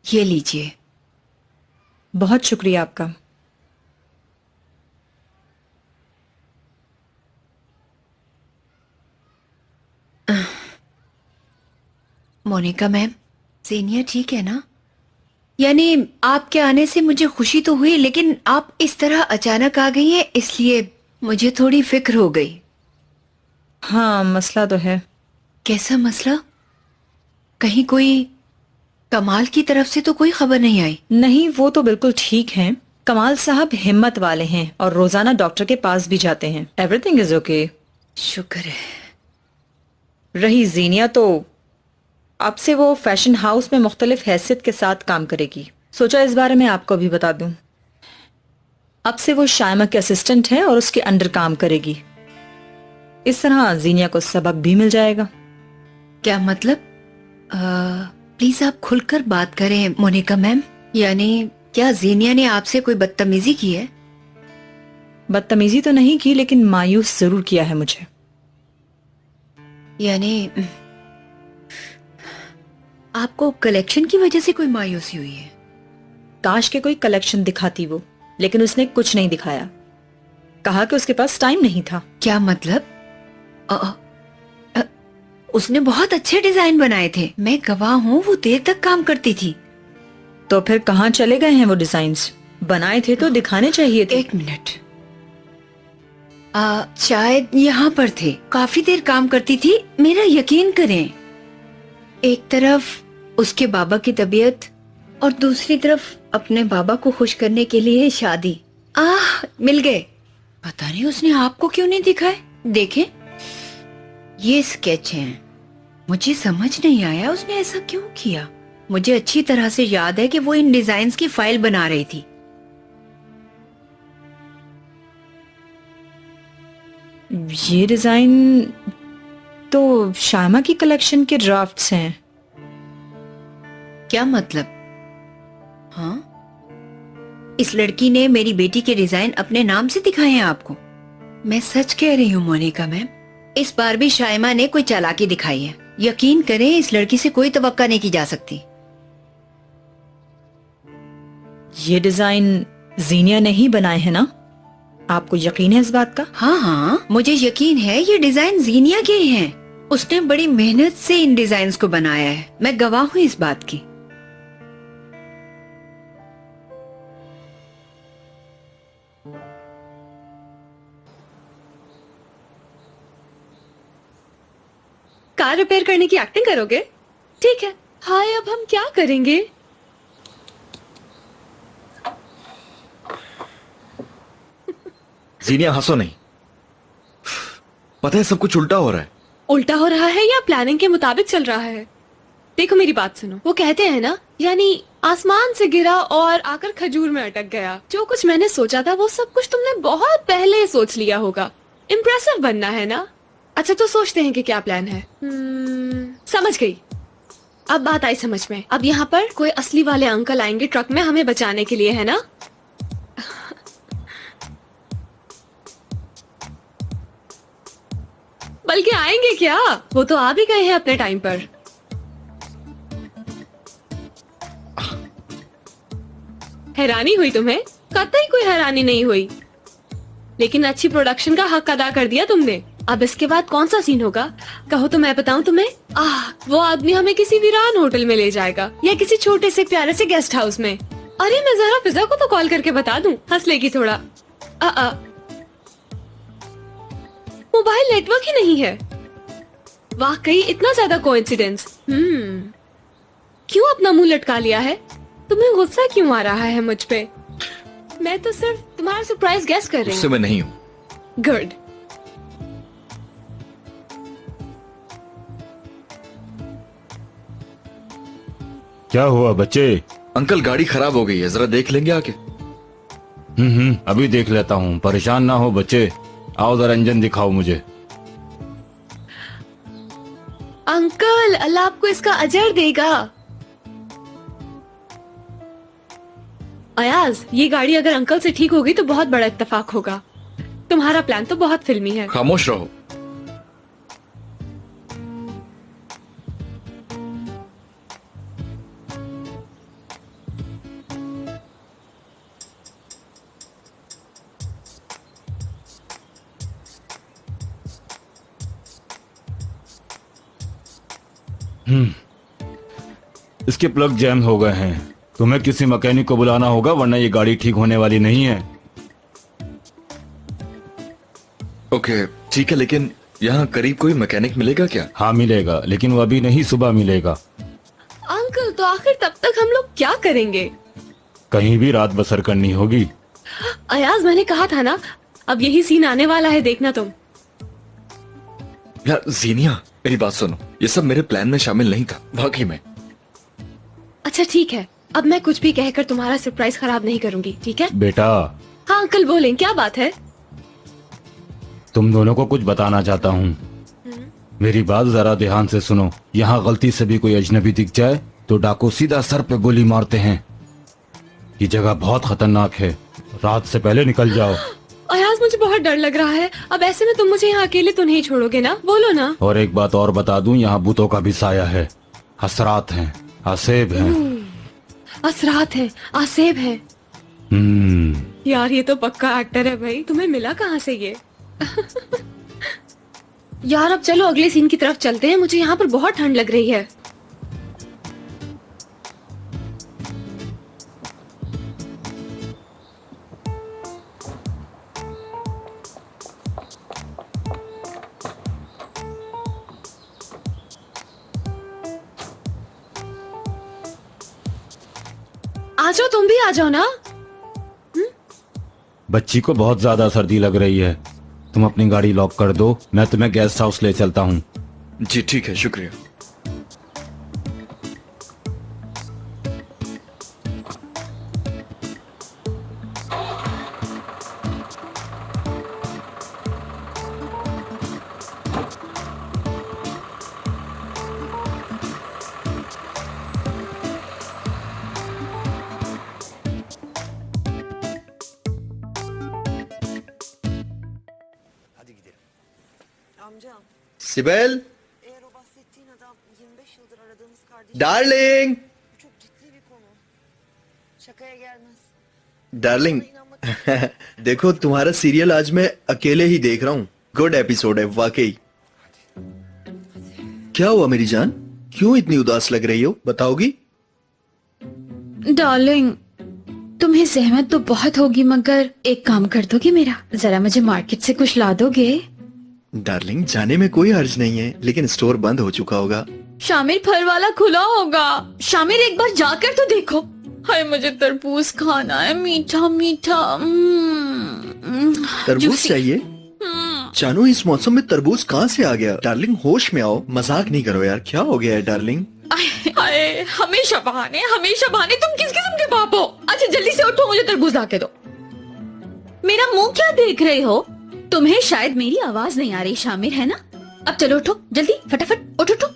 ये लीजिए। बहुत शुक्रिया आपका। मोनिका मैम, ज़ेनिया ठीक है ना? यानी आपके आने से मुझे खुशी तो हुई, लेकिन आप इस तरह अचानक आ गई हैं, इसलिए मुझे थोड़ी फिक्र हो गई। हाँ, मसला तो है। कैसा मसला? कहीं कोई कमाल की तरफ से तो कोई खबर नहीं आई? नहीं, वो तो बिल्कुल ठीक हैं। कमाल साहब हिम्मत वाले हैं और रोजाना डॉक्टर के पास भी जाते हैं। Everything is okay. शुक्र है। रही जीनिया, तो अब से वो फैशन हाउस में मुख्तलिफ हैसियत के साथ काम करेगी। सोचा इस बारे में आपको भी बता दूं। अब से वो शायमा के असिस्टेंट है और उसके अंडर काम करेगी। इस तरह जीनिया को सबक भी मिल जाएगा। क्या मतलब? प्लीज आप खुलकर बात करें मोनिका मैम। यानी क्या ज़ेनिया ने आपसे कोई बदतमीजी की है? बदतमीजी तो नहीं की, लेकिन मायूस जरूर किया है मुझे। यानी आपको कलेक्शन की वजह से कोई मायूसी हुई है? काश के कोई कलेक्शन दिखाती वो, लेकिन उसने कुछ नहीं दिखाया। कहा कि उसके पास टाइम नहीं था। क्या मतलब? अ, अ, उसने बहुत अच्छे डिजाइन बनाए थे, मैं गवाह हूँ, वो देर तक काम करती थी। तो फिर कहाँ चले गए हैं वो डिजाइन्स? बनाए थे तो दिखाने चाहिए थे। एक मिनट। शायद यहाँ पर थे, काफी देर काम करती थी, मेरा यकीन करें। एक तरफ उसके बाबा की तबीयत और दूसरी तरफ अपने बाबा को खुश करने के लिए शादी। मिल गए। पता नहीं उसने आपको क्यों नहीं दिखाए। देखें, ये स्केच हैं। मुझे समझ नहीं आया उसने ऐसा क्यों किया। मुझे अच्छी तरह से याद है कि वो इन डिजाइन्स की फाइल बना रही थी। ये डिजाइन तो शायमा की कलेक्शन के ड्राफ्ट्स हैं। क्या मतलब? हाँ, इस लड़की ने मेरी बेटी के डिजाइन अपने नाम से दिखाए हैं आपको? मैं सच कह रही हूँ मोनिका मैम, इस बार भी शायमा ने कोई चालाकी दिखाई है। यकीन करें, इस लड़की से कोई तवक्का नहीं की जा सकती। ये डिजाइन जीनिया ने ही बनाए हैं ना? आपको यकीन है इस बात का? हाँ हाँ, मुझे यकीन है ये डिजाइन जीनिया के ही हैं। उसने बड़ी मेहनत से इन डिजाइन्स को बनाया है, मैं गवाह हूँ इस बात की। कार रिपेयर करने की एक्टिंग करोगे? ठीक है। हाय, अब हम क्या करेंगे? जीनिया हंसो नहीं। पता है सब कुछ उल्टा हो रहा है। उल्टा हो रहा है या प्लानिंग के मुताबिक चल रहा है? देखो मेरी बात सुनो, वो कहते हैं ना, यानी आसमान से गिरा और आकर खजूर में अटक गया। जो कुछ मैंने सोचा था वो सब कुछ तुमने बहुत पहले सोच लिया होगा। इम्प्रेसिव बनना है ना? अच्छा, तो सोचते हैं कि क्या प्लान है। समझ गई। अब बात आई समझ में। अब यहाँ पर कोई असली वाले अंकल आएंगे ट्रक में हमें बचाने के लिए, है ना? बल्कि आएंगे क्या, वो तो आ भी गए हैं अपने टाइम पर। हैरानी हुई तुम्हें? कतई कोई हैरानी नहीं हुई, लेकिन अच्छी प्रोडक्शन का हक अदा कर दिया तुमने। अब इसके बाद कौन सा सीन होगा कहो तो मैं बताऊं तुम्हें। वो आदमी हमें किसी वीरान होटल में ले जाएगा या किसी छोटे से प्यारे से गेस्ट हाउस में। अरे मैं जरा फिजा को तो कॉल करके बता दूं, हंस लेगी थोड़ा। मोबाइल नेटवर्क ही नहीं है। वाकई इतना ज्यादा कोइंसिडेंस। क्यों अपना मुंह लटका लिया है? तुम्हें गुस्सा क्यों आ रहा है मुझ पे? मैं तो सिर्फ तुम्हारा सरप्राइज गेस कर रही हूँ। उससे मैं नहीं हूँ। गुड। क्या हुआ बच्चे? अंकल गाड़ी खराब हो गई है, जरा देख लेंगे आके? अभी देख लेता हूँ, परेशान ना हो बच्चे। आओ जरा इंजन दिखाओ मुझे। अंकल, अल्लाह आपको इसका अजर देगा। अयाज, ये गाड़ी अगर अंकल से ठीक होगी तो बहुत बड़ा इत्तेफाक होगा। तुम्हारा प्लान तो बहुत फिल्मी है। खामोश रहो। इसके प्लग जैम हो गए हैं। तुम्हें किसी मैकेनिक को बुलाना होगा, वरना ये गाड़ी ठीक होने वाली नहीं है। ओके ठीक है, लेकिन यहाँ करीब कोई मैकेनिक मिलेगा क्या? हाँ मिलेगा, लेकिन वो अभी नहीं, सुबह मिलेगा। अंकल, तो आखिर तब तक हम लोग क्या करेंगे? कहीं भी रात बसर करनी होगी। अयाज, मैंने कहा था ना, अब यही सीन आने वाला है, देखना तुम। यार जीनिया, मेरी बात सुनो, ये सब मेरे प्लान में शामिल नहीं था, वाकई में। अच्छा ठीक है, अब मैं कुछ भी कहकर तुम्हारा सरप्राइज खराब नहीं करूंगी, ठीक है? बेटा, हाँ अंकल बोलें, क्या बात है? तुम दोनों को कुछ बताना चाहता हूँ। मेरी बात जरा ध्यान से सुनो। यहाँ गलती से भी कोई अजनबी दिख जाए तो डाकू सीधा सर पे गोली मारते हैं। ये जगह बहुत खतरनाक है, रात से पहले निकल जाओ। अयाज, मुझे बहुत डर लग रहा है। अब ऐसे में तुम मुझे यहाँ अकेले तो नहीं छोड़ोगे ना? बोलो ना। और एक बात और बता दूं, यहाँ भूतों का भी साया है, हसरात हैं, आसेब हैं। असरात है, आसेब है। यार ये तो पक्का एक्टर है भाई, तुम्हें मिला कहाँ से ये? यार अब चलो अगले सीन की तरफ चलते हैं, मुझे यहाँ पर बहुत ठंड लग रही है। आ जाओ, तुम भी आ जाओ ना। बच्ची को बहुत ज्यादा सर्दी लग रही है, तुम अपनी गाड़ी लॉक कर दो, मैं तुम्हें गेस्ट हाउस ले चलता हूँ। जी ठीक है, शुक्रिया। Amcam, Sibel, eğer o bahsettiğin adam 25 yıldır aradığımız kardeşim, darling, bu çok ciddi bir konu. Şakaya gelmez. Darling. देखो तुम्हारा सीरियल आज मैं अकेले ही देख रहा हूँ। गुड एपिसोड है वाकई। क्या हुआ मेरी जान, क्यों इतनी उदास लग रही हो, बताओगी? डार्लिंग, तुम्हें सहमत तो बहुत होगी, मगर एक काम कर दोगे मेरा? जरा मुझे मार्केट से कुछ ला दोगे? डार्लिंग, जाने में कोई हर्ज नहीं है, लेकिन स्टोर बंद हो चुका होगा। शामिर फल वाला खुला होगा। शामिर एक बार जाकर तो देखो। हाय, मुझे तरबूज खाना है, मीठा मीठा। तरबूज जूसी। चाहिए? जानू, इस मौसम में तरबूज कहाँ से आ गया? डार्लिंग होश में आओ, मजाक नहीं करो यार, क्या हो गया है डार्लिंग? हाय, हमेशा बहाने, हमेशा बहाने। तुम किस किस्म के बाप हो? अच्छा जल्दी से उठो, मुझे तरबूज ला के दो। मेरा मुंह क्या देख रहे हो? तुम्हें शायद मेरी आवाज नहीं आ रही, शामिर, है ना? अब चलो उठो, जल्दी फटाफट उठो उठो।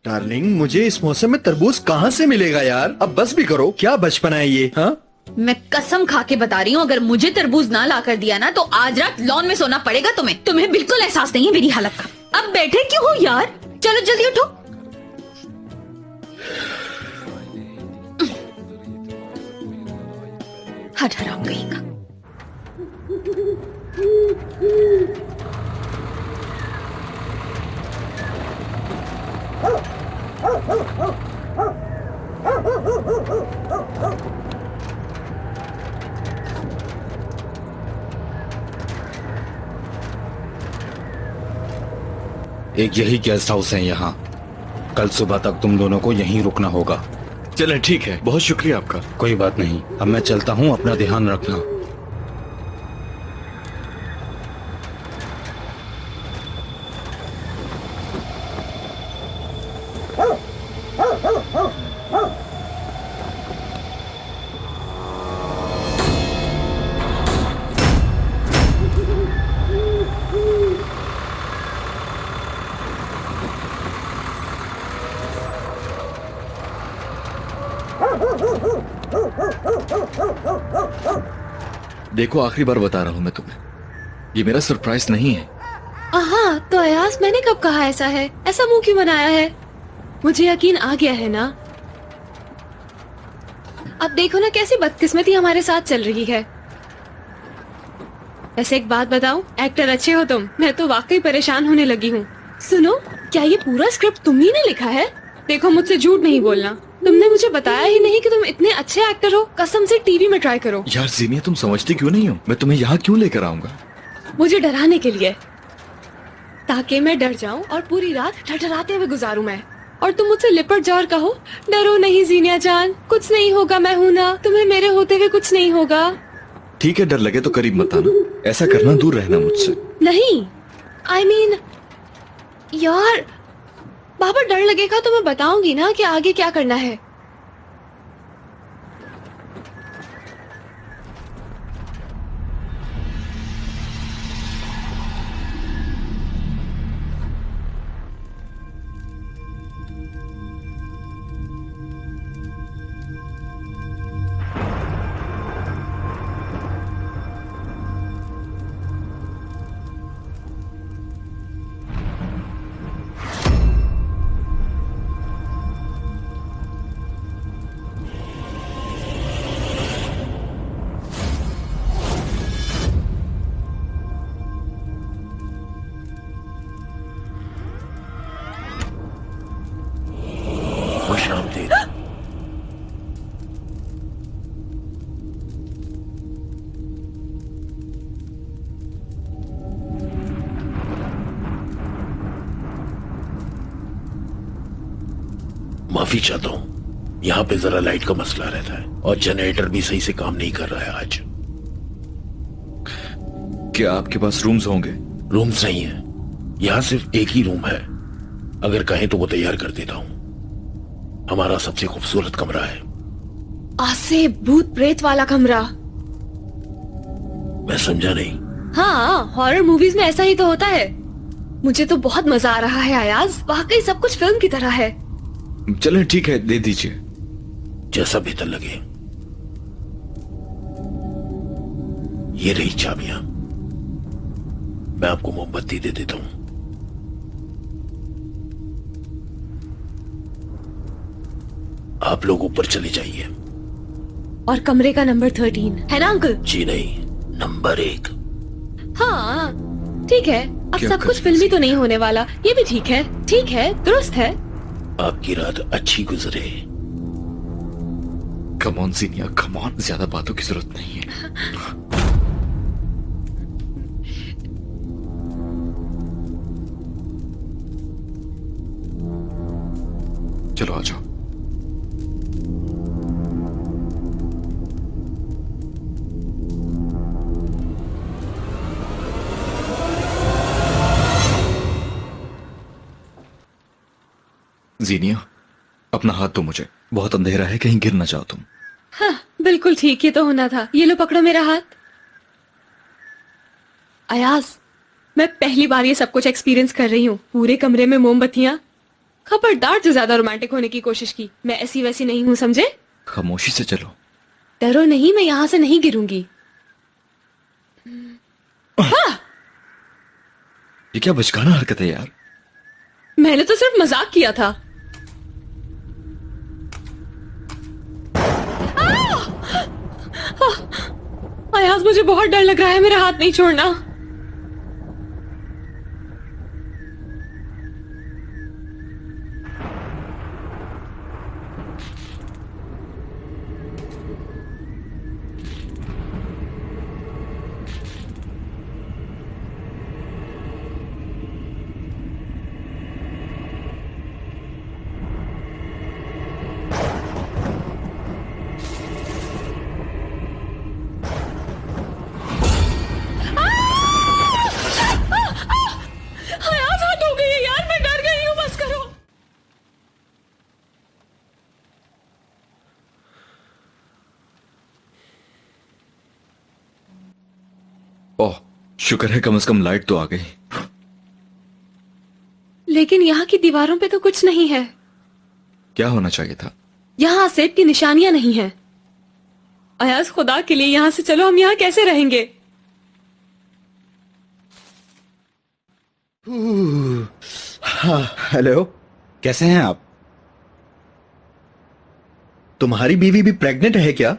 डार्लिंग, मुझे इस मौसम में तरबूज कहाँ से मिलेगा यार? अब बस भी करो, क्या बचपना है ये? हाँ, मैं कसम खा के बता रही हूँ, अगर मुझे तरबूज ना ला कर दिया ना तो आज रात लॉन में सोना पड़ेगा तुम्हें। तुम्हें बिल्कुल एहसास नहीं है मेरी हालत का। अब बैठे क्यों हो यार? चलो जल्दी उठो। हट, हराम कहीं का। एक यही गेस्ट हाउस है यहाँ, कल सुबह तक तुम दोनों को यहीं रुकना होगा। चलें ठीक है, बहुत शुक्रिया आपका। कोई बात नहीं, अब मैं चलता हूँ, अपना ध्यान रखना। देखो, आखिरी बार बता रहा हूं मैं तुम्हें, ये मेरा सरप्राइज नहीं है। हाँ तो अयास, मैंने कब कहा ऐसा है? ऐसा मुंह क्यों बनाया है? मुझे यकीन आ गया है ना। अब देखो ना कैसी बदकिस्मती हमारे साथ चल रही है। वैसे एक बात बताऊं, एक्टर अच्छे हो तुम, मैं तो वाकई परेशान होने लगी हूँ। सुनो, क्या ये पूरा स्क्रिप्ट तुम ही ने लिखा है? देखो मुझसे झूठ नहीं बोलना, तुमने मुझे बताया ही नहीं कि तुम इतने अच्छे एक्टर हो। कसम से टीवी में ट्राई करो। यार जीनिया, तुम समझती क्यों नहीं हो? मैं तुम्हें यहाँ क्यों लेकर आऊंगा? मुझे डराने के लिए, ताकि मैं डर जाऊं और पूरी रात ठठराते हुए गुजारूं मैं, और तुम मुझसे लिपट जाओ और कहो डरो नहीं जीनिया जान, कुछ नहीं होगा, मैं हूं ना, तुम्हें मेरे होते हुए कुछ नहीं होगा। ठीक है, डर लगे तो करीब मत आना। ऐसा करना, दूर रहना मुझसे। नहीं, I mean, यार बाबा डर लगेगा तो मैं बताऊंगी ना कि आगे क्या करना है। खुश आमदीद। माफी चाहता हूँ, यहाँ पे जरा लाइट का मसला रहता है और जनरेटर भी सही से काम नहीं कर रहा है आज। क्या आपके पास रूम्स होंगे? रूम्स नहीं है, यहाँ सिर्फ एक ही रूम है। अगर कहें तो वो तैयार कर देता हूँ। हमारा सबसे खूबसूरत कमरा है। आसे भूत प्रेत वाला कमरा? मैं समझा नहीं। हाँ, हॉरर मूवीज में ऐसा ही तो होता है। मुझे तो बहुत मजा आ रहा है अयाज, वाकई सब कुछ फिल्म की तरह है। चलें, ठीक है, दे दीजिए। जैसा बेहतर लगे। ये रही चाबियां, मैं आपको मोमबत्ती दे देता हूं। आप लोग ऊपर चले जाइए। और कमरे का नंबर 13 है ना अंकल? जी नहीं, नंबर 1। हाँ ठीक है, अब क्या सब कुछ कर फिल्मी तो नहीं होने वाला। ये भी ठीक है, ठीक है, दुरुस्त है। आपकी रात अच्छी गुजरे। कम ऑन जीनिया, कम ऑन, ज्यादा बातों की जरूरत नहीं है। चलो आ जाओ। जीनिया, अपना हाथ दो मुझे, बहुत अंधेरा है, कहीं गिर ना जाओ तुम। हाँ, बिल्कुल ठीक, ये तो होना था। ये लो पकड़ो मेरा हाथ। अयाज, मैं पहली बार ये सब कुछ एक्सपीरियंस कर रही हूँ। पूरे कमरे में मोमबत्तियाँ। खबरदार जो ज्यादा रोमांटिक होने की कोशिश की। मैं ऐसी वैसी नहीं हूँ, समझे? खामोशी से चलो। डरो नहीं, मैं यहाँ से नहीं गिरूंगी। हाँ, ये क्या बचकाना हरकत है यार। मैंने तो सिर्फ मजाक किया था। अयाज, मुझे बहुत डर लग रहा है, मेरा हाथ नहीं छोड़ना। अयाज, हाथ हो गई है यार, मैं डर गई हूँ, बस करो। ओह, शुक्र है कम से कम लाइट तो आ गई। लेकिन यहाँ की दीवारों पे तो कुछ नहीं है। क्या होना चाहिए था? यहाँ सेट की निशानियां नहीं है। अयाज, खुदा के लिए यहाँ से चलो, हम यहाँ कैसे रहेंगे? हेलो, कैसे हैं आप? तुम्हारी बीवी भी प्रेग्नेंट है क्या?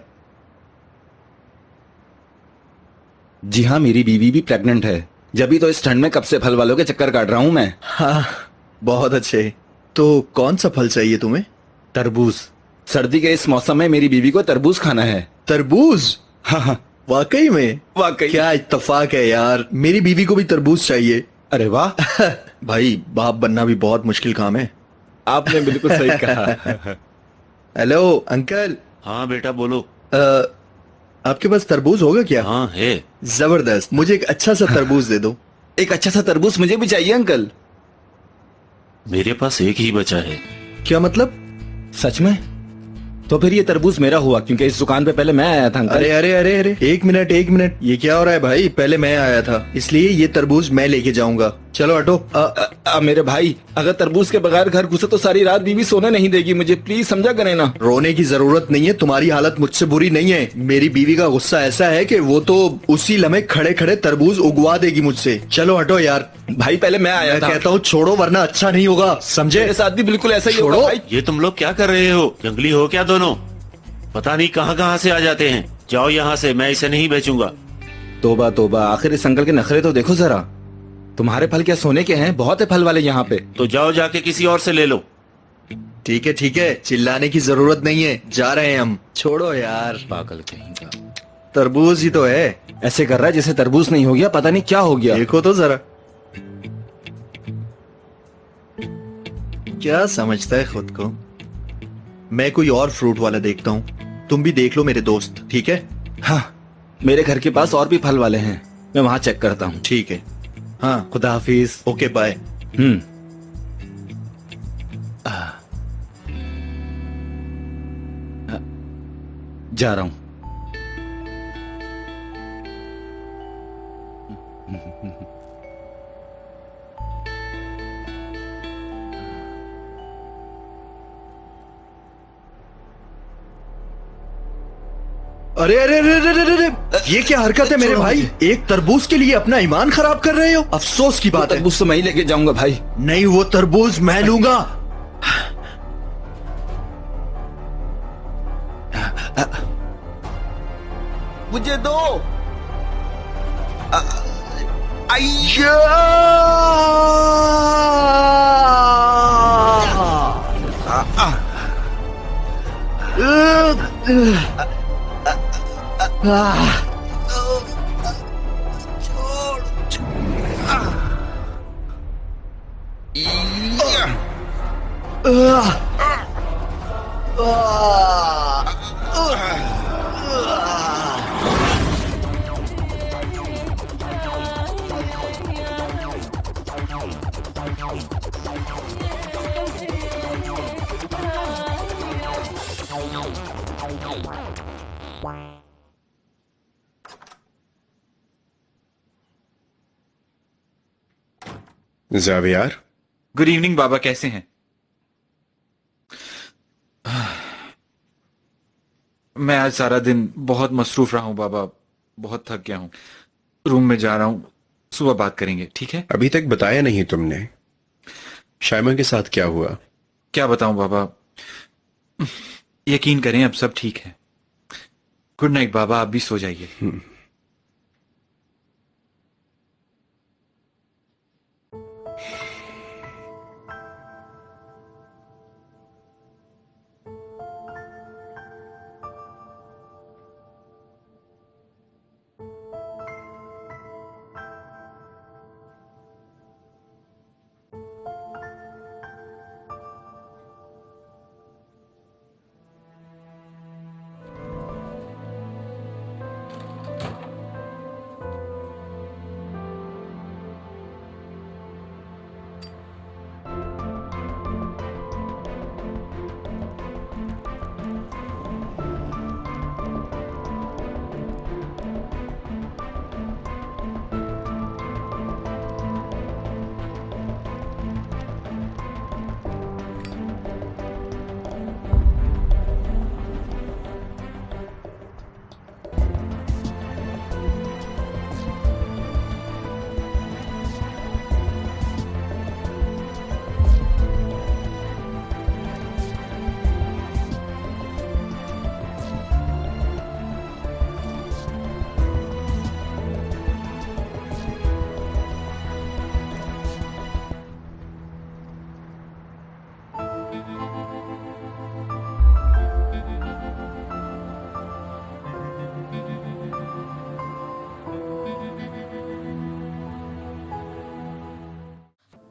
जी हाँ, मेरी बीवी भी प्रेग्नेंट है। जब भी तो इस ठंड में कब से फल वालों के चक्कर काट रहा हूं मैं। हाँ, बहुत अच्छे। तो कौन सा फल चाहिए तुम्हें? तरबूज। सर्दी के इस मौसम में मेरी बीवी को तरबूज खाना है। तरबूज? हाँ हाँ, वाकई में? वाकई। क्या इत्तेफाक है यार, मेरी बीवी को भी तरबूज चाहिए। अरे वाह, भाई बाप बनना भी बहुत मुश्किल काम है। आपने बिल्कुल सही कहा। Hello uncle. हाँ बेटा बोलो। आपके पास तरबूज होगा क्या? हाँ है। जबरदस्त, मुझे एक अच्छा सा तरबूज दे दो। एक अच्छा सा तरबूज मुझे भी चाहिए अंकल। मेरे पास एक ही बचा है। क्या मतलब? सच में? तो फिर ये तरबूज मेरा हुआ, क्योंकि इस दुकान पे पहले मैं आया था अंकल। अरे अरे अरे अरे, एक मिनट, ये क्या हो रहा है भाई? पहले मैं आया था, इसलिए ये तरबूज मैं लेके जाऊंगा। चलो हटो। मेरे भाई, अगर तरबूज के बगैर घर घुसे तो सारी रात बीवी सोने नहीं देगी मुझे, प्लीज समझा करें ना। रोने की जरूरत नहीं है, तुम्हारी हालत मुझसे बुरी नहीं है। मेरी बीवी का गुस्सा ऐसा है कि वो तो उसी लम्हे खड़े खड़े तरबूज उगवा देगी मुझसे। चलो हटो यार। भाई पहले मैं आया मैं था। कहता हूँ छोड़ो, वरना अच्छा नहीं होगा, समझे? मेरे साथ भी बिल्कुल ऐसा ही होगा छोड़ो। भाई। ये तुम लोग क्या कर रहे हो? जंगली हो क्या दोनों? पता नहीं कहाँ कहाँ से आ जाते हैं। जाओ यहाँ से, मैं इसे नहीं बेचूंगा। तोबा तोबा, आखिर इस अंकल के नखरे तो देखो जरा। तुम्हारे फल क्या सोने के हैं? बहुत है फल वाले यहाँ पे। तो जाओ जाके किसी और से ले लो। ठीक है, चिल्लाने की जरूरत नहीं है, जा रहे हैं हम। छोड़ो यार, पागल कहीं का। तरबूज ही तो है। ऐसे कर रहा है जैसे तरबूज नहीं हो गया, पता नहीं क्या हो गया। देखो तो जरा, क्या समझता है खुद को। मैं कोई और फ्रूट वाला देखता हूँ, तुम भी देख लो मेरे दोस्त, ठीक है? हाँ, मेरे घर के पास और भी फल वाले हैं, मैं वहां चेक करता हूँ। ठीक है। हाँ, खुदा हाफिज। Okay bye. जा रहा हूँ। अरे अरे अरे अरे अरे अरे, ये क्या हरकत है मेरे भाई? एक तरबूज के लिए अपना ईमान खराब कर रहे हो? अफसोस की बात है। तरबूज तो मैं ही लेके जाऊंगा भाई। नहीं, वो तरबूज मैं लूंगा। मुझे दो। जावियार। गुड इवनिंग बाबा, कैसे हैं? मैं आज सारा दिन बहुत मसरूफ रहा हूं बाबा, बहुत थक गया हूं। रूम में जा रहा हूं, सुबह बात करेंगे, ठीक है? अभी तक बताया नहीं तुमने, शाइमा के साथ क्या हुआ? क्या बताऊं बाबा, यकीन करें अब सब ठीक है। गुड नाइट बाबा, आप भी सो जाइए।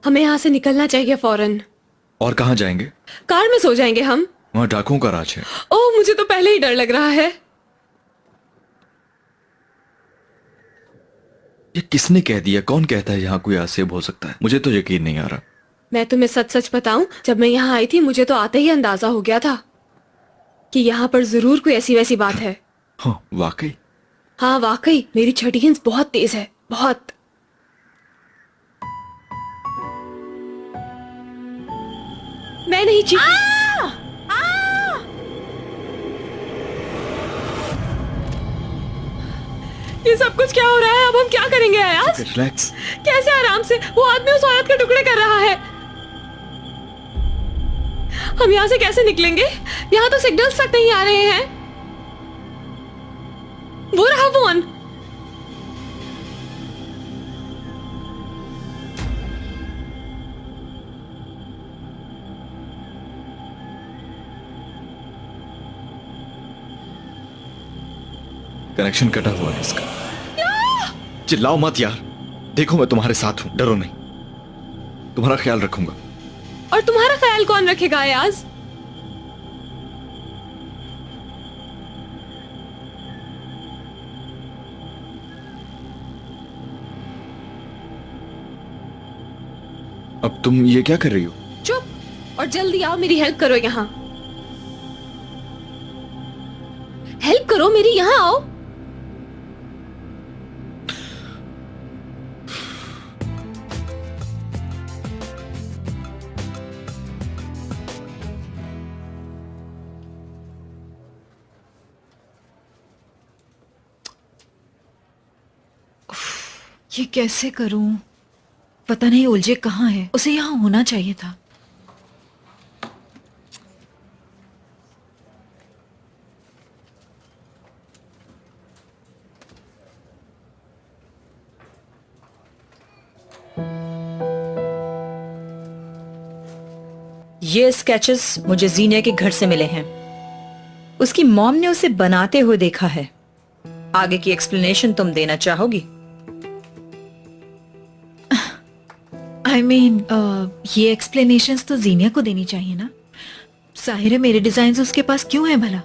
हमें यहाँ से निकलना चाहिए फौरन। और कहाँ जाएंगे? कार में सो जाएंगे हम। वहाँ डाकुओं का राज है। ओह, मुझे तो पहले ही डर लग रहा है। ये किसने कह दिया? कौन कहता है यहाँ कोई आसेब हो सकता है? मुझे तो यकीन नहीं आ रहा। मैं तुम्हें सच सच बताऊं, जब मैं यहाँ आई थी मुझे तो आते ही अंदाजा हो गया था कि यहाँ पर जरूर कोई ऐसी वैसी बात है। हाँ वाकई। हाँ वाकई, मेरी छठी हिंस बहुत तेज है, बहुत। मैं नहीं चीखी। ये सब कुछ क्या हो रहा है? अब हम क्या करेंगे अयाज? रिलैक्स। कैसे आराम से? वो आदमी उस औरत के टुकड़े कर रहा है। हम यहाँ से कैसे निकलेंगे? यहाँ तो सिग्नल्स तक नहीं आ रहे हैं। वो रहा फोन। कनेक्शन कटा हुआ है इसका। चिल्लाओ मत यार। देखो मैं तुम्हारे साथ हूं, डरो नहीं। तुम्हारा ख्याल रखूंगा। और तुम्हारा ख्याल कौन रखेगा अयाज? अब तुम ये क्या कर रही हो? चुप और जल्दी आओ, मेरी हेल्प करो। यहाँ हेल्प करो मेरी, यहाँ आओ। ये कैसे करूं? पता नहीं उलझे कहाँ है। उसे यहाँ होना चाहिए था। ये स्केचेस मुझे जीनिया के घर से मिले हैं। उसकी मॉम ने उसे बनाते हुए देखा है। आगे की एक्सप्लेनेशन तुम देना चाहोगी? I mean, ये एक्सप्लेनेशंस तो जीनिया को देनी चाहिए ना। जाहिर है मेरे डिजाइन उसके पास क्यों है भला?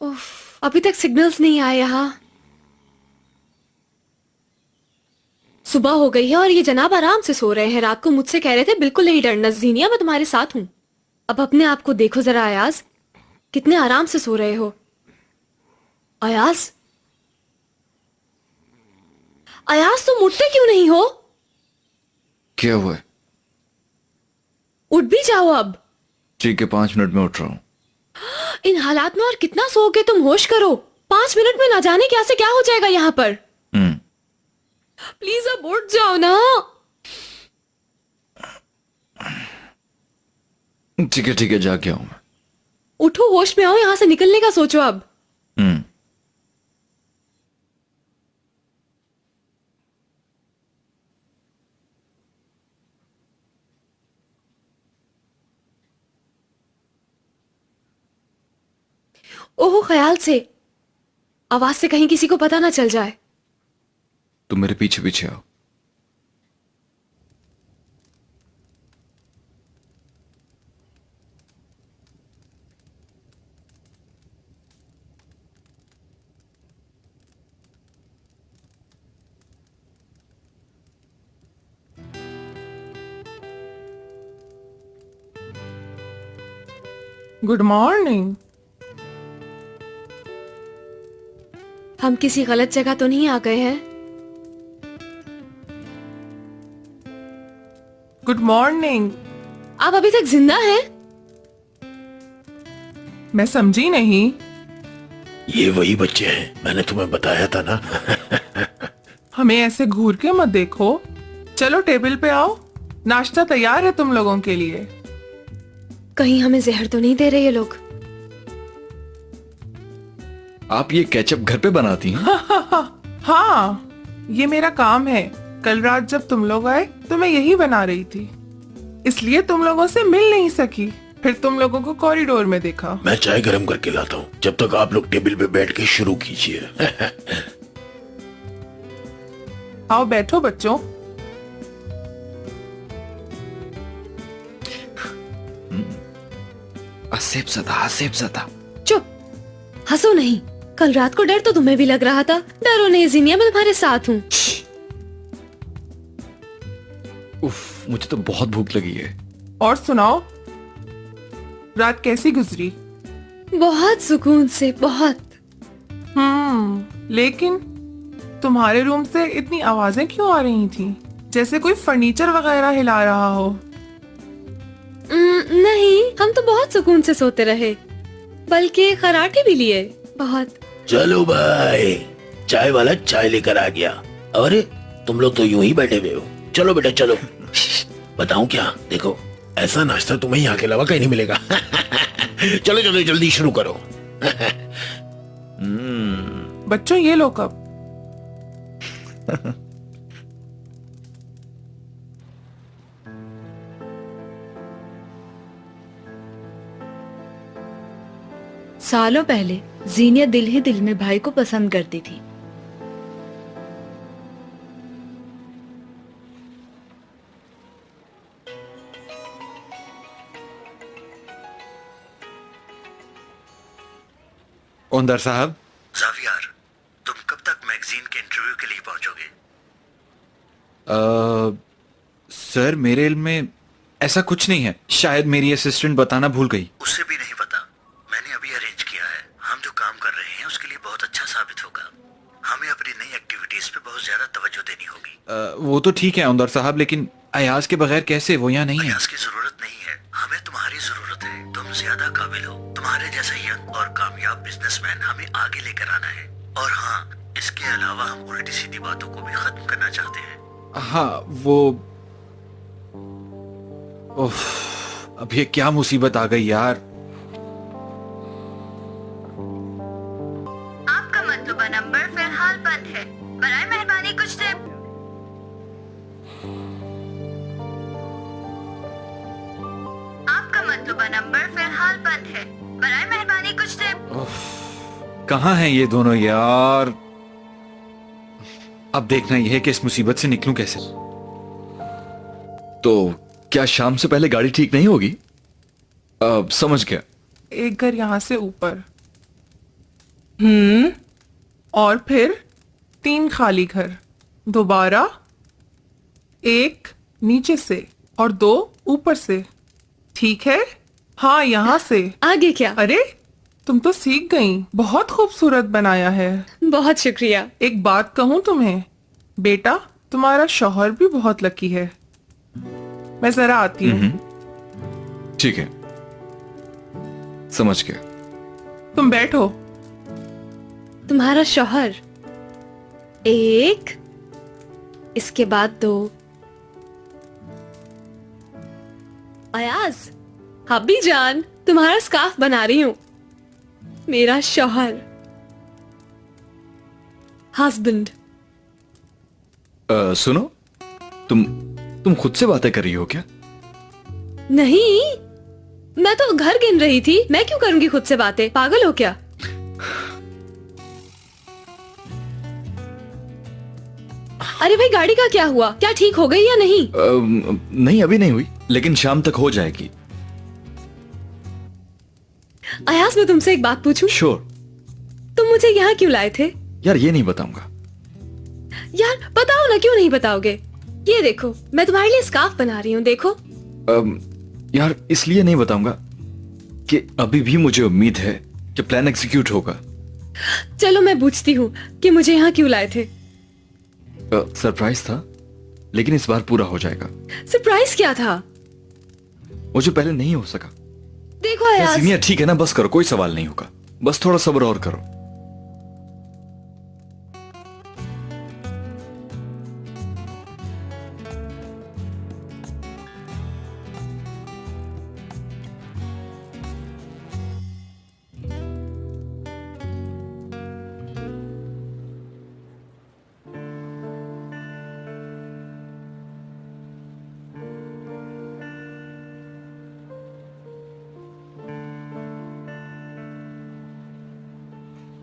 उफ, अभी तक सिग्नल्स नहीं आए यहाँ। सुबह हो गई है और ये जनाब आराम से सो रहे हैं। रात को मुझसे कह रहे थे बिल्कुल नहीं डरना जीनिया, मैं तुम्हारे साथ हूं। अब अपने आप को देखो जरा अयाज, कितने आराम से सो रहे हो। अयाज, अयाज तुम उठते क्यों नहीं हो? क्या हुआ है? उठ भी जाओ अब। ठीक है 5 मिनट में उठ रहा हूँ। इन हालात में और कितना सोओगे तुम? होश करो। 5 मिनट में ना जाने क्या से क्या हो जाएगा यहाँ पर। प्लीज अब उठ जाओ ना। ठीक है जाके आऊं मैं। उठो, होश में आओ, यहां से निकलने का सोचो अब। ओहो, ख्याल से, आवाज से कहीं किसी को पता ना चल जाए। तुम मेरे पीछे पीछे आओ। Good morning. हम किसी गलत जगह तो नहीं आ गए हैं? Good morning. आप अभी तक जिंदा हैं? मैं समझी नहीं। ये वही बच्चे हैं, मैंने तुम्हें बताया था ना। हमें ऐसे घूर के मत देखो। चलो टेबल पे आओ, नाश्ता तैयार है तुम लोगों के लिए। कहीं हमें जहर तो नहीं दे रहे ये लोग? आप ये केचप घर पे बनाती हैं? हाँ, ये मेरा काम है। कल रात जब तुम लोग आए तो मैं यही बना रही थी, इसलिए तुम लोगों से मिल नहीं सकी। फिर तुम लोगों को कॉरिडोर में देखा। मैं चाय गरम करके लाता हूँ, जब तक आप लोग टेबल पे बैठ के शुरू कीजिए। आओ बैठो बच्चों। आसेब ज़दा। चुप, हंसो नहीं। कल रात को डर तो तुम्हें भी लग रहा था। डरो नहीं जीनिया, मैं तुम्हारे साथ हूँ। उफ, मुझे तो बहुत भूख लगी है। और सुनाओ, रात कैसी गुजरी? बहुत सुकून से, बहुत। लेकिन तुम्हारे रूम से इतनी आवाजें क्यों आ रही थी, जैसे कोई फर्नीचर वगैरह हिला रहा हो? नहीं, हम तो बहुत सुकून से सोते रहे, बल्कि खराटे भी लिए बहुत। चलो भाई, चाय वाला चाय लेकर आ गया। अरे तुम लोग तो यूं ही बैठे हुए हो। चलो बेटा चलो। बताऊं क्या, देखो ऐसा नाश्ता तुम्हें यहाँ के अलावा कहीं नहीं मिलेगा। चलो चलो जल्दी शुरू करो। बच्चों ये लो कप। सालों पहले जीनिया दिल ही दिल में भाई को पसंद करती थी। ओंदर साहब। ज़ावियर, तुम कब तक मैगजीन के इंटरव्यू के लिए पहुंचोगे? सर मेरे इल्म में ऐसा कुछ नहीं है। शायद मेरी असिस्टेंट बताना भूल गई। उससे भी नहीं पता, मैंने अभी अरेंज किया है। हम जो काम कर रहे हैं उसके लिए बहुत अच्छा साबित होगा। हमें अपनी नई एक्टिविटीज पे बहुत ज्यादा तवज्जो देनी होगी। वो तो ठीक है ओंदर साहब, लेकिन अयाज के बगैर कैसे? वो यहाँ नहीं है। अयाज की जरूरत नहीं है, हमें तुम्हारी जरूरत है। तुम ज्यादा काबिल हो। तुम्हारे जैसा यंग और कामयाब बिजनेसमैन हमें आगे लेकर आना है। और हाँ, इसके अलावा हम उल्टी सीधी बातों को भी खत्म करना चाहते हैं। हाँ वो उफ, अब ये क्या मुसीबत आ गई यार। आपका मतलूबा नंबर फिलहाल बंद है। बराए मेहरबानी कुछ देर। आपका मतलूबा नंबर फिलहाल बंद है। बराए मेहरबानी कुछ देर। कहाँ हैं ये दोनों यार? अब देखना यह है कि इस मुसीबत से निकलूं कैसे। तो क्या शाम से पहले गाड़ी ठीक नहीं होगी? समझ गया। एक घर यहाँ से ऊपर, और फिर 3 खाली घर, दोबारा 1 नीचे से और 2 ऊपर से। ठीक है? हाँ, यहाँ से आगे क्या? अरे तुम तो सीख गई। बहुत खूबसूरत बनाया है। बहुत शुक्रिया। एक बात कहूँ तुम्हें, बेटा तुम्हारा शौहर भी बहुत लकी है। मैं जरा आती हूँ। ठीक है, समझ गया। तुम बैठो। तुम्हारा शौहर 1, इसके बाद 2। अयाज, हब्बी जान, तुम्हारा स्कार्फ बना रही हूँ। मेरा शौहर, हस्बैंड। सुनो, तुम खुद से बातें कर रही हो क्या? नहीं, मैं तो घर गिन रही थी, मैं क्यों करूंगी खुद से बातें, पागल हो क्या? अरे भाई गाड़ी का क्या हुआ, क्या ठीक हो गई या नहीं? नहीं अभी नहीं हुई, लेकिन शाम तक हो जाएगी। अयास मैं तुमसे एक बात पूछूं? श्योर। तुम मुझे यहाँ क्यों लाए थे? यार ये नहीं बताऊंगा। यार बताओ ना, क्यों नहीं बताओगे? ये देखो मैं तुम्हारे लिए स्कार्फ बना रही हूँ, देखो। यार इसलिए नहीं बताऊंगा कि अभी भी मुझे उम्मीद है कि प्लान एग्जीक्यूट होगा। चलो मैं पूछती हूँ कि मुझे यहाँ क्यों लाए थे? सरप्राइज था, लेकिन इस बार पूरा हो जाएगा। सरप्राइज क्या था? वो जो पहले नहीं हो सका। देखो अयास, सीनियर ठीक है ना, बस करो, कोई सवाल नहीं होगा, बस थोड़ा सब्र और करो।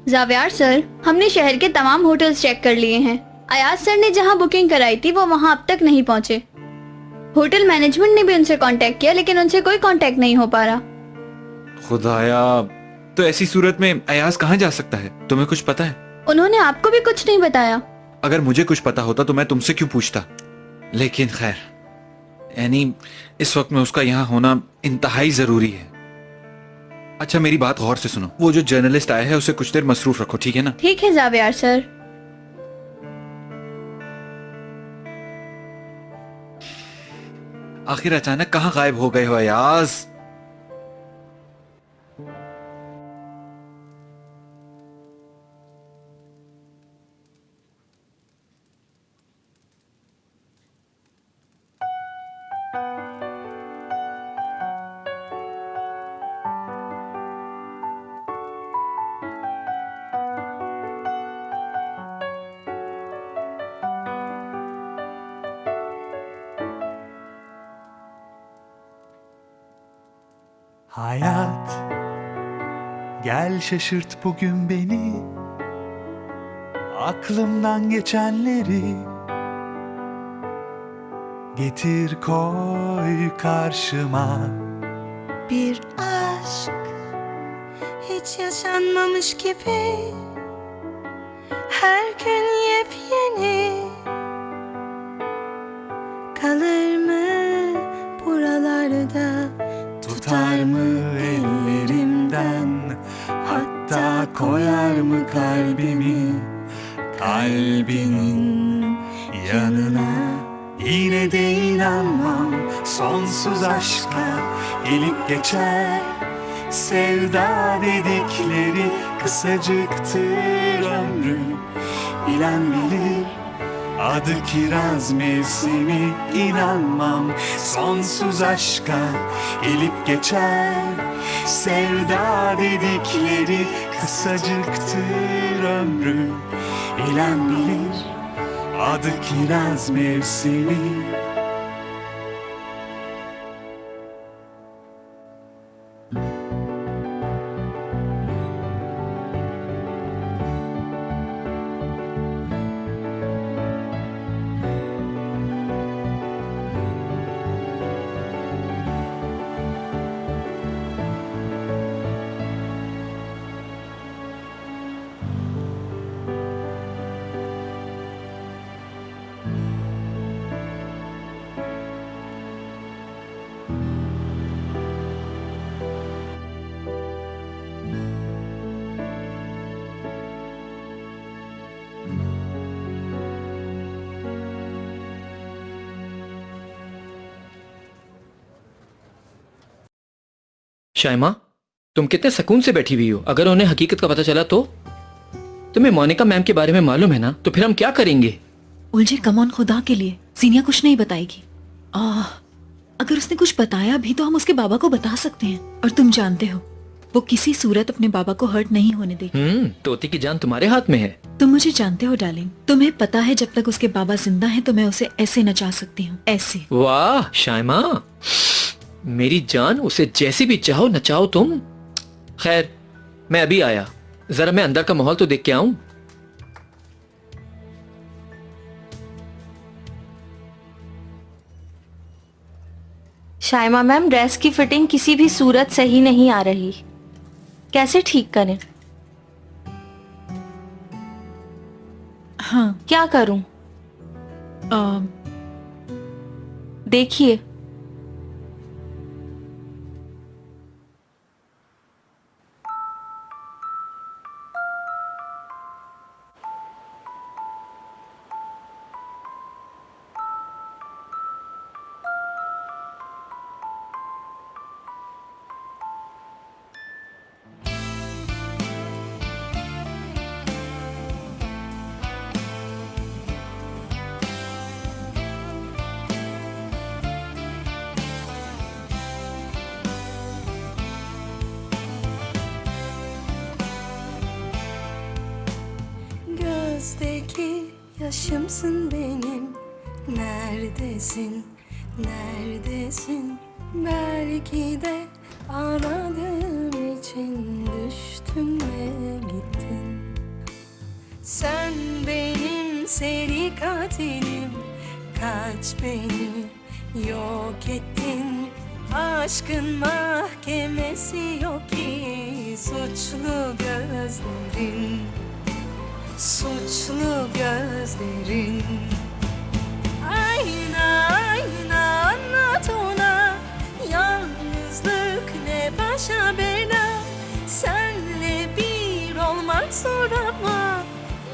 जावियार सर, हमने शहर के तमाम होटल्स चेक कर लिए हैं। अयाज सर ने जहां बुकिंग कराई थी वो वहां अब तक नहीं पहुंचे। होटल मैनेजमेंट ने भी उनसे कांटेक्ट किया, लेकिन उनसे कोई कांटेक्ट नहीं हो पा रहा। खुदाया, तो ऐसी सूरत में अयाज कहाँ जा सकता है? तुम्हें कुछ पता है? उन्होंने आपको भी कुछ नहीं बताया। अगर मुझे कुछ पता होता तो मैं तुमसे क्यों पूछता, लेकिन खैर, यानी इस वक्त में उसका यहाँ होना इंतहाई जरूरी है। अच्छा मेरी बात गौर से सुनो, वो जो जर्नलिस्ट आया है उसे कुछ देर मसरूफ रखो, ठीक है ना? ठीक है जावियार सर। आखिर अचानक कहाँ गायब हो गए हो Ayaz? Hayat, gel şaşırt bugün beni, aklımdan geçenleri getir koy karşıma. Bir aşk hiç yaşanmamış gibi, her gün yepyeni. Kalır mı buralarda, Tutar mı ellerimden, hatta koyar mı kalbimi kalbinin yanına? Yine de inanmam sonsuz aşka, gelip geçer sevda dedikleri, kısacıktır ömrü, bilen bilir. Adı kiraz mevsimi, inanmam sonsuz aşka, gelip geçer sevda dedikleri, kısacıktır ömrü, bilen bilir. Adı kiraz mevsimi. Shaima, तुम कितने सुकून से बैठी हुई हो। अगर उन्हें हकीकत का पता चला तो? तुम्हें मोनिका मैम के बारे में मालूम है ना, तो फिर हम क्या करेंगे? उलझे कमौन, खुदा के लिए सीनिया कुछ नहीं बताएगी। अगर उसने कुछ बताया भी तो हम उसके बाबा को बता सकते हैं, और तुम जानते हो वो किसी सूरत अपने बाबा को हर्ट नहीं होने देगी। तोती की जान तुम्हारे हाथ में है। तुम मुझे जानते हो डार्लिंग, तुम्हें पता है जब तक उसके बाबा जिंदा हैं तो मैं उसे ऐसे नचा सकती हूँ, ऐसे। वाह शाइमा, मेरी जान, उसे जैसी भी चाहो नचाओ तुम। खैर, मैं अभी आया, जरा मैं अंदर का माहौल तो देख के आऊं। शाइमा मैम, ड्रेस की फिटिंग किसी भी सूरत सही नहीं आ रही, कैसे ठीक करें? हाँ, क्या करूं? देखिए। Gözdeki yaşımsın benim. Neredesin, neredesin? Belki de aradığım için düştün ve gittin. Sen benim seri katilim. Kaç beni yok ettin. Aşkın mahkemesi yok ki, suçlu gözlerin, suçlu gözlerin. Ayna ayna anlat ona, yalnızlık ne başa bela. Senle bir olmak zor ama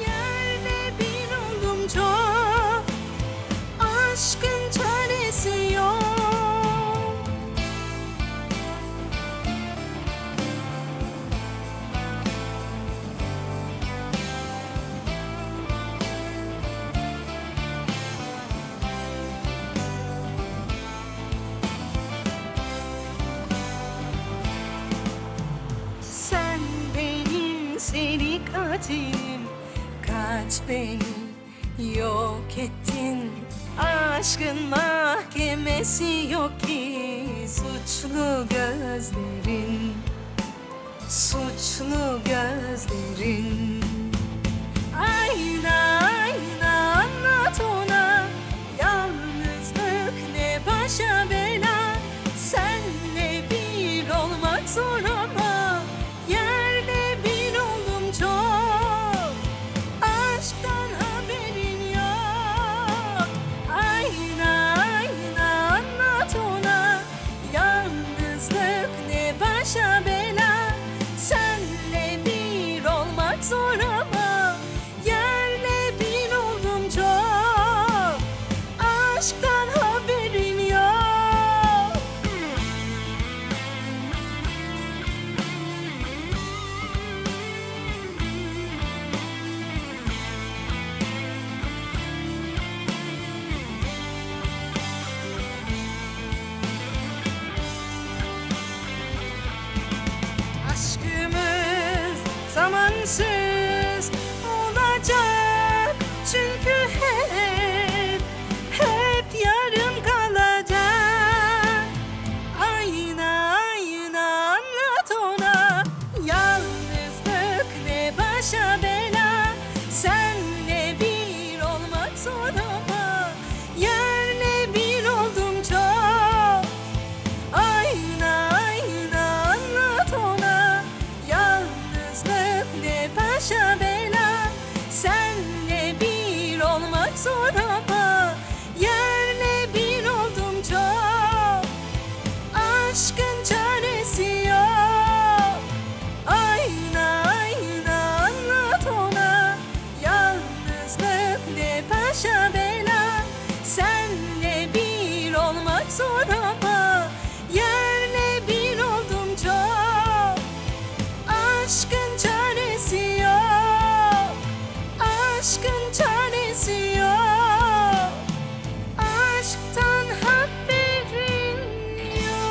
yerle bir oldum çok. Aşkın çaresi yok. Sen benim seri katilim. Kaç beni yok ettin. Aşkın mahkemesi yok ki, suçlu gözlerin, suçlu gözlerin. Ayna ayna anlat ona, yalnızlık ne başa bela. Senle bir olmak zor ama yerle bir oldum çok. Aşktan haberin yok. Ayna ayna anlat ona, yalnızlık ne başa bela. Senle bir olmak zor ama yerle bir oldum çok. Aşktan haberin yok. Aşkımız zamansız olacak, çünkü hep yarım kalacak. Ayna ayna anlat ona, yalnızlık ne başa bela. Senle bir olmak zor ama yerle bir oldum çok. Ayna ayna anlat ona, yalnızlık ne başa bela. Senle bir olmak zor ama yerle bir oldum çok. Aşkın çaresi yok. Ayna ayna anlat ona, yalnızlık ne başa bela. Senle bir olmak zor ama yerle bir oldum çok. Aşkın çaresi yok. Aşkın çaresi yok. Aşktan haberin yok.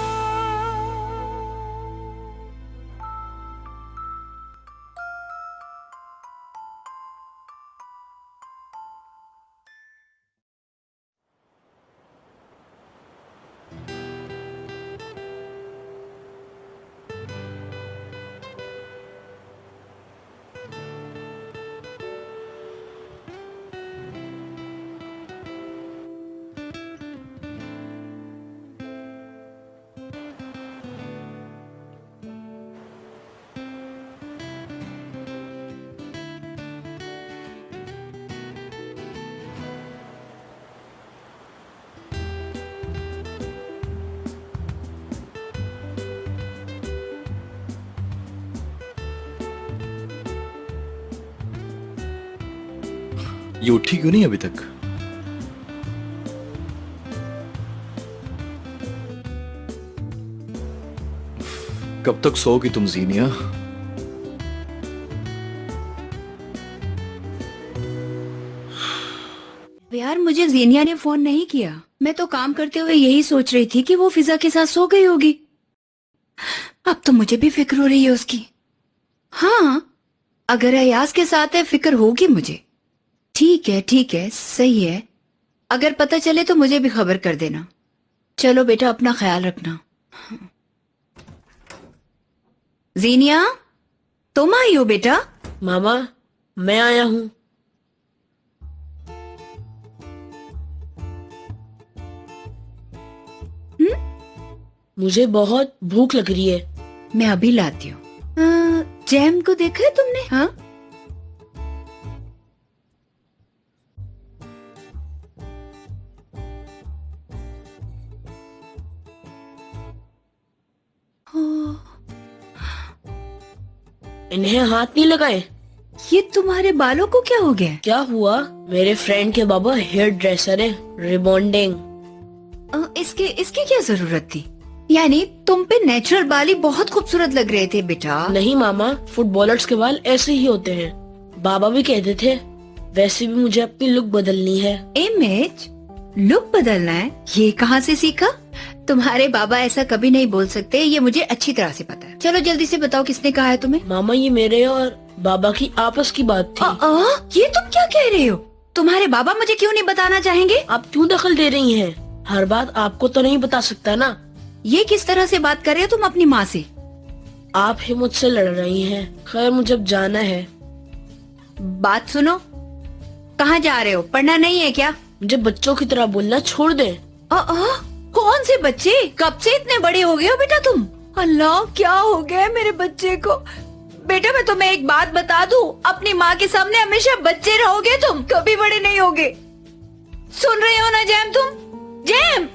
ये उठी क्यों नहीं अभी तक? कब तक सोओगी तुम जीनिया? यार मुझे जीनिया ने फोन नहीं किया। मैं तो काम करते हुए यही सोच रही थी कि वो फिजा के साथ सो गई होगी। अब तो मुझे भी फिक्र हो रही है उसकी। हाँ, अगर अयाज के साथ है फिक्र होगी मुझे। ठीक है, सही है। अगर पता चले तो मुझे भी खबर कर देना। चलो बेटा, अपना ख्याल रखना। जीनिया, तुम आई हो बेटा? मामा, मैं आया हूँ। मुझे बहुत भूख लग रही है। मैं अभी लाती हूँ। जैम को देखा है तुमने? हाँ, इन्हें हाथ नहीं लगाए। ये तुम्हारे बालों को क्या हो गया? क्या हुआ? मेरे फ्रेंड के बाबा हेयर ड्रेसर है, रिबॉन्डिंग। इसकी क्या जरूरत थी? यानी तुम पे नेचुरल बाल ही बहुत खूबसूरत लग रहे थे बेटा। नहीं मामा, फुटबॉलर्स के बाल ऐसे ही होते हैं। बाबा भी कहते थे। वैसे भी मुझे अपनी लुक बदलनी है। इमेज? लुक बदलना है? ये कहाँ से सीखा? तुम्हारे बाबा ऐसा कभी नहीं बोल सकते, ये मुझे अच्छी तरह से पता है। चलो जल्दी से बताओ, किसने कहा है तुम्हें? मामा, ये मेरे और बाबा की आपस की बात थी। ये तुम क्या कह रहे हो? तुम्हारे बाबा मुझे क्यों नहीं बताना चाहेंगे? आप क्यों दखल दे रही हैं? हर बात आपको तो नहीं बता सकता ना। ये किस तरह से बात कर रहे हो तुम अपनी माँ से? आप ही मुझसे लड़ रही हैं। खैर, मुझे अब जाना है। बात सुनो, कहाँ जा रहे हो? पढ़ना नहीं है क्या? मुझे बच्चों की तरह बोलना छोड़ दे। कौन से बच्चे? कब से इतने बड़े हो गए हो बेटा तुम? अल्लाह, क्या हो गया मेरे बच्चे को? बेटा मैं तुम्हें एक बात बता दूं, अपनी माँ के सामने हमेशा बच्चे रहोगे तुम, कभी बड़े नहीं होगे। सुन रहे हो ना जैम तुम? जैम!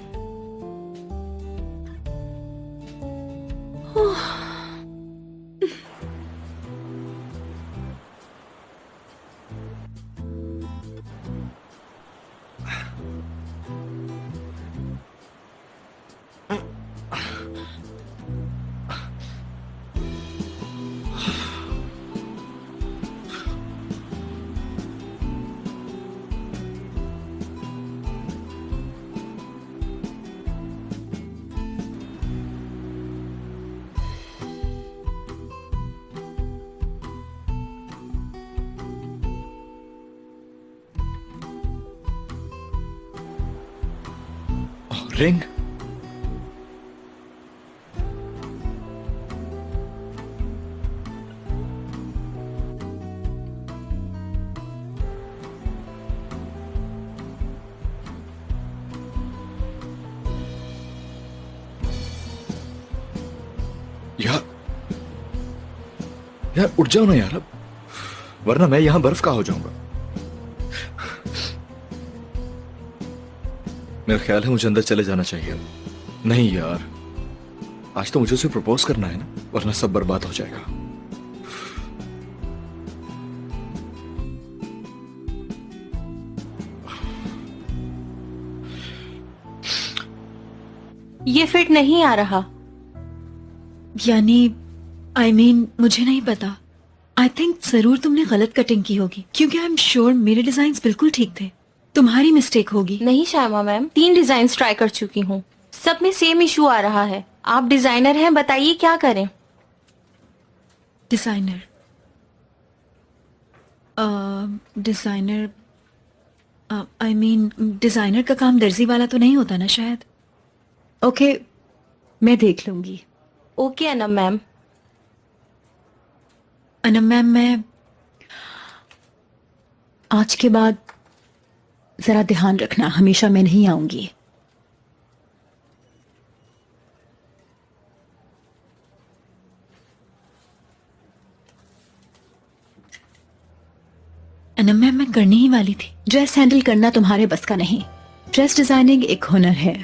रिंग? यार उठ जाओ ना यार अब, वरना मैं यहां बर्फ का हो जाऊंगा। मेरा ख्याल है मुझे अंदर चले जाना चाहिए। नहीं यार, आज तो मुझे उसे प्रपोज करना है ना, वरना सब बर्बाद हो जाएगा। ये फिट नहीं आ रहा। यानी I mean, मुझे नहीं पता। आई थिंक जरूर तुमने गलत कटिंग की होगी, क्योंकि आई एम श्योर मेरे डिजाइन बिल्कुल ठीक थे। तुम्हारी मिस्टेक होगी। नहीं शायमा मैम, 3 डिजाइन ट्राई कर चुकी हूँ, सब में सेम इशू आ रहा है। आप डिजाइनर हैं, बताइए क्या करें? डिजाइनर आई मीन डिजाइनर का काम दर्जी वाला तो नहीं होता ना शायद। ओके, मैं देख लूंगी। Okay Anam ma'am. Anam ma'am, मैं आज के बाद जरा ध्यान रखना, हमेशा मैं नहीं आऊंगी। अनम मैम, मैं करने ही वाली थी। ड्रेस हैंडल करना तुम्हारे बस का नहीं। ड्रेस डिजाइनिंग एक हुनर है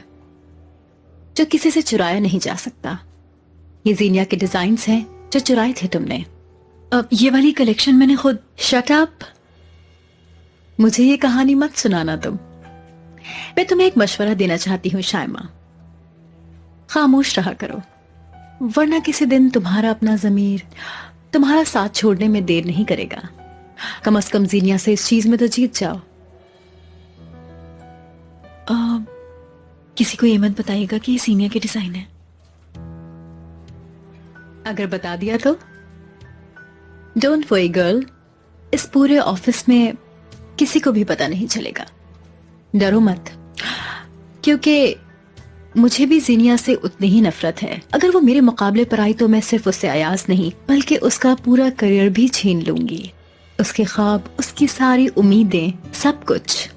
जो किसी से चुराया नहीं जा सकता। ये जीनिया के डिजाइन्स हैं जो चुराए थे तुमने। अब ये वाली कलेक्शन मैंने खुद। Shut up. मुझे ये कहानी मत सुनाना तुम। मैं तुम्हें एक मशवरा देना चाहती हूँ शायमा, खामोश रहा करो, वरना किसी दिन तुम्हारा अपना ज़मीर तुम्हारा साथ छोड़ने में देर नहीं करेगा। कम से कम जीनिया से इस चीज में तो जीत जाओ। किसी को ये मत बताइएगा कि ये सीनिया के डिजाइन है। अगर बता दिया तो डोंट वरी गर्ल, इस पूरे ऑफिस में किसी को भी पता नहीं चलेगा। डरो मत, क्योंकि मुझे भी जीनिया से उतनी ही नफरत है। अगर वो मेरे मुकाबले पर आई तो मैं सिर्फ उससे अयाज नहीं बल्कि उसका पूरा करियर भी छीन लूंगी, उसके ख्वाब, उसकी सारी उम्मीदें, सब कुछ।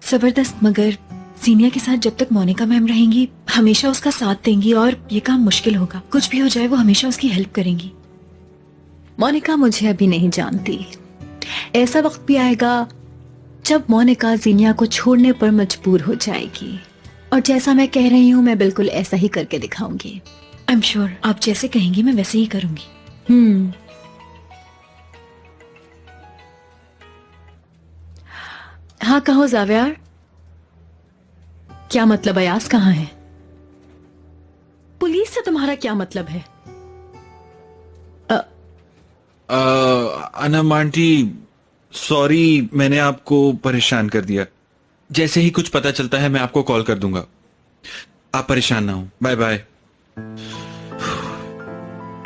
जबरदस्त, मगर सीनिया के साथ जब तक मोनिका मैम रहेंगी हमेशा उसका साथ देंगी और ये काम मुश्किल होगा। कुछ भी हो जाए वो हमेशा उसकी हेल्प करेंगी। मोनिका मुझे अभी नहीं जानती, ऐसा वक्त भी आएगा जब मोनिका जीनिया को छोड़ने पर मजबूर हो जाएगी, और जैसा मैं कह रही हूँ मैं बिल्कुल ऐसा ही करके दिखाऊंगी। आई एम श्योर आप जैसे कहेंगी मैं वैसे ही करूंगी। हाँ कहो जावियार, क्या मतलब? अयाज कहाँ है? पुलिस से तुम्हारा क्या मतलब है? अनम आंटी, सॉरी मैंने आपको परेशान कर दिया। जैसे ही कुछ पता चलता है मैं आपको कॉल कर दूंगा, आप परेशान ना हो। Bye bye.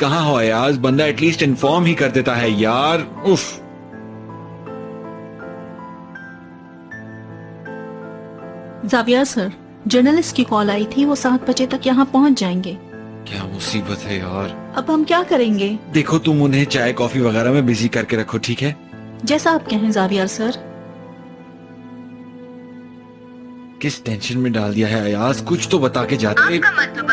कहाँ हो अयाज? बंदा एटलीस्ट इन्फॉर्म ही कर देता है यार। उफ। जाविया सर, जर्नलिस्ट की कॉल आई थी, वो 7 बजे तक यहाँ पहुँच जाएंगे। क्या मुसीबत है यार। अब हम क्या करेंगे? देखो तुम उन्हें चाय कॉफी वगैरह में बिजी करके रखो, ठीक है? जैसा आप कहें जाविया सर। किस टेंशन में डाल दिया है अयाज, कुछ तो बता के जाते। आपका मतलब